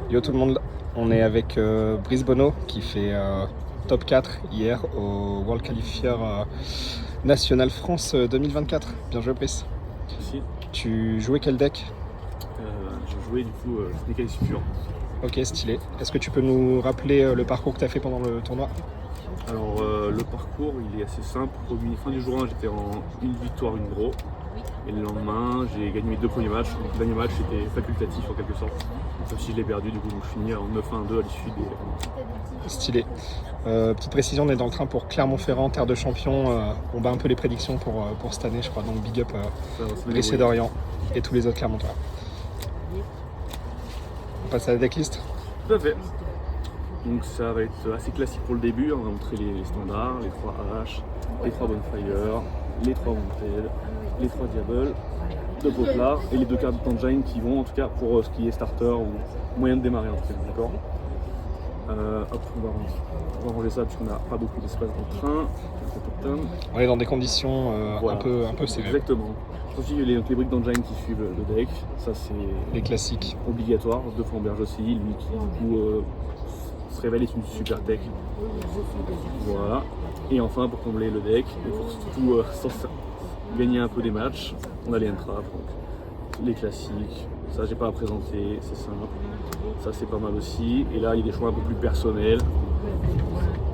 Yo tout le monde, on est avec Brice Bonneau qui fait top 4 hier au World Qualifier National France 2024. Bien joué Brice. Merci. Tu jouais quel deck? Je jouais du coup Snake Eyes Future. Ok, stylé. Est-ce que tu peux nous rappeler le parcours que tu as fait pendant le tournoi? Alors le parcours il est assez simple. Fin du jour 1 j'étais en une victoire, une draw. Et le lendemain j'ai gagné mes 2 premiers matchs. Donc le dernier match était facultatif en quelque sorte. Sauf si je l'ai perdu, du coup donc, je finis en 9-1-2 à l'issue des... Stylé. Petite précision, on est dans le train pour Clermont-Ferrand, terre de champion. On bat un peu les prédictions pour cette année je crois. Donc big up Brice et Dorian et tous les autres Clermontois. On passe à la decklist. Tout à fait. Donc ça va être assez classique pour le début, on va montrer les standards, les 3 H, les 3 Bonfire, les 3 Wanted, les 3 Diable, 2 Poplar et les 2 cartes d'Engine qui vont en tout cas pour ce qui est starter ou moyen de démarrer en tout cas, d'accord. Hop, on va ranger ça puisqu'on n'a pas beaucoup d'espace dans le train. On est dans des conditions voilà. un peu sévères. Exactement. Aussi les briques d'Engine qui suivent le deck, ça c'est les classiques. Obligatoire, 2 fois Amberge aussi, lui qui du coup se révèle être une super deck. Voilà. Et enfin pour combler le deck, et pour surtout gagner un peu des matchs, on a les entraves, donc les classiques. Ça j'ai pas à présenter, c'est simple. Ça c'est pas mal aussi. Et là il y a des choix un peu plus personnels.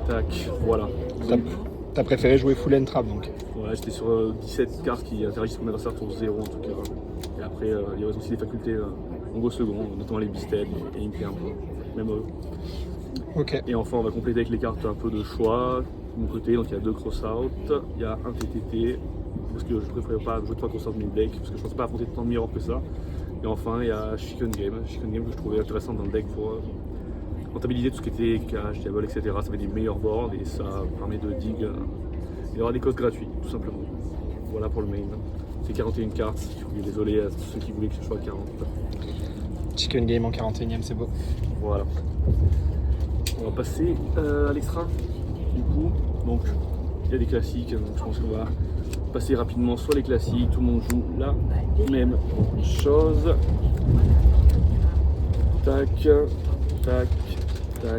Tac, voilà. T'as préféré jouer full entrave donc? Ouais, j'étais sur 17 cartes qui interagissent avec mon adversaire tour 0 en tout cas. Et après il y a aussi des facultés en go second, notamment les Beasted et Imper, même eux. Ok. Et enfin on va compléter avec les cartes un peu de choix. De mon côté, donc il y a 2 cross-out, il y a un TTT, parce que je préfère pas jouer 3 cross-out mid deck, parce que je pense pas affronter tant de mirror que ça. Et enfin il y a Chicken Game que je trouvais intéressant dans le deck pour rentabiliser tout ce qui était cash, diable, etc. Ça fait des meilleurs boards et ça permet de dig et d'avoir des codes gratuits, tout simplement. Voilà pour le main. C'est 41 cartes, je suis désolé à ceux qui voulaient que ce soit 40. Chicken Game en 41ème, c'est beau. Voilà. On va passer à l'extra. Du coup, donc il y a des classiques, donc je pense qu'on va passer rapidement sur les classiques. Tout le monde joue la même chose. Tac, tac, tac,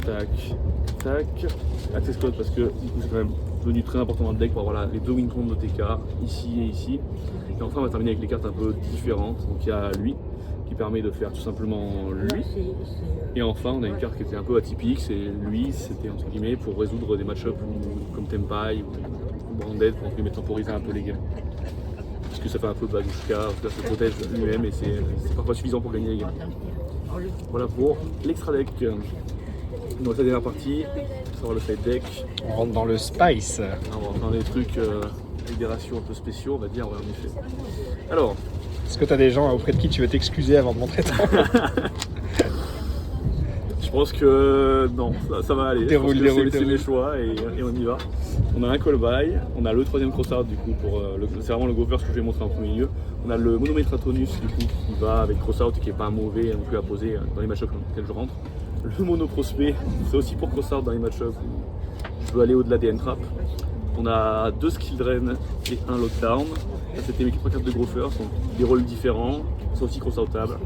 tac, tac. Access code parce que du coup c'est quand même devenu très important dans le deck pour avoir les 2 win cons de TK ici et ici. Et enfin on va terminer avec les cartes un peu différentes. Donc il y a lui qui permet de faire tout simplement lui. Et enfin on a une carte qui était un peu atypique, c'est lui, c'était entre guillemets pour résoudre des match-ups comme Tempai ou Branded pour entre guillemets temporiser un peu les games. Parce que ça fait un peu Badushka, en tout cas se protège lui-même et c'est parfois suffisant pour gagner les games. Voilà pour l'extra deck. Dans la dernière partie, sur le side deck. On rentre dans le spice. On va dans des trucs avec des ratios un peu spéciaux, on va dire, ouais, en effet. Alors. Est-ce que tu as des gens auprès de qui tu veux t'excuser avant de montrer ton... Je pense que non, ça va aller. Déroule. C'est mes choix et on y va. On a un call by, on a le 3ème cross-out du coup pour c'est vraiment le go first que je vais montrer en premier lieu. On a le Monometratonus du coup qui va avec cross-out et qui est pas mauvais non plus à poser dans les match-ups dans lesquels je rentre. Le Mono Prospect, c'est aussi pour cross-out dans les match-ups où je veux aller au-delà des end-traps. On a 2 skill drain et 1 lockdown. C'était mes 3 cartes de gros first, donc des rôles différents, c'est aussi cross-outable.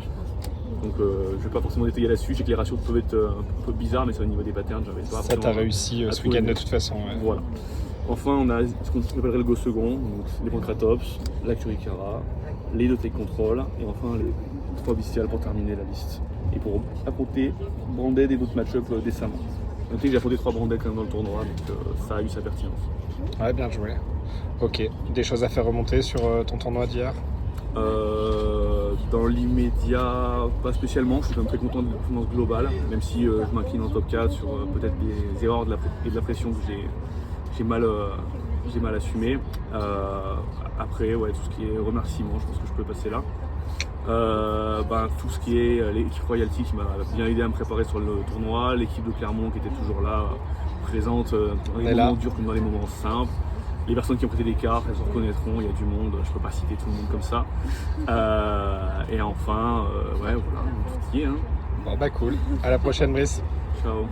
Donc je ne vais pas forcément détailler là-dessus, je sais que les ratios peuvent être un peu bizarres, mais c'est au niveau des patterns, j'avais pas. Ça t'a réussi ce week-end de toute façon. Ouais. Voilà. Enfin on a ce qu'on appellerait le go second, donc les Pancratops, la Curikara, les 2 Take Control, et enfin les 3 Bestiales pour terminer la liste. Et pour affronter Branded et d'autres match-ups décemment. Notez que j'ai affronté 3 Branded quand même dans le tournoi, donc ça a eu sa pertinence. Ouais, bien joué. Ok, des choses à faire remonter sur ton tournoi d'hier? Dans l'immédiat, pas spécialement, je suis quand même très content de la performance globale, même si je m'incline en top 4 sur peut-être des erreurs et de la pression que j'ai mal assumé. Après, ouais, tout ce qui est remerciements, je pense que je peux passer là. Tout ce qui est l'équipe Royalty qui m'a bien aidé à me préparer sur le tournoi, l'équipe de Clermont qui était toujours là, présente dans les moments durs comme dans les moments simples. Les personnes qui ont prêté des cartes, elles se reconnaîtront, il y a du monde, je peux pas citer tout le monde comme ça. Et enfin, ouais, voilà, tout y est. Hein. Bon bah cool, à la prochaine Brice. Ciao.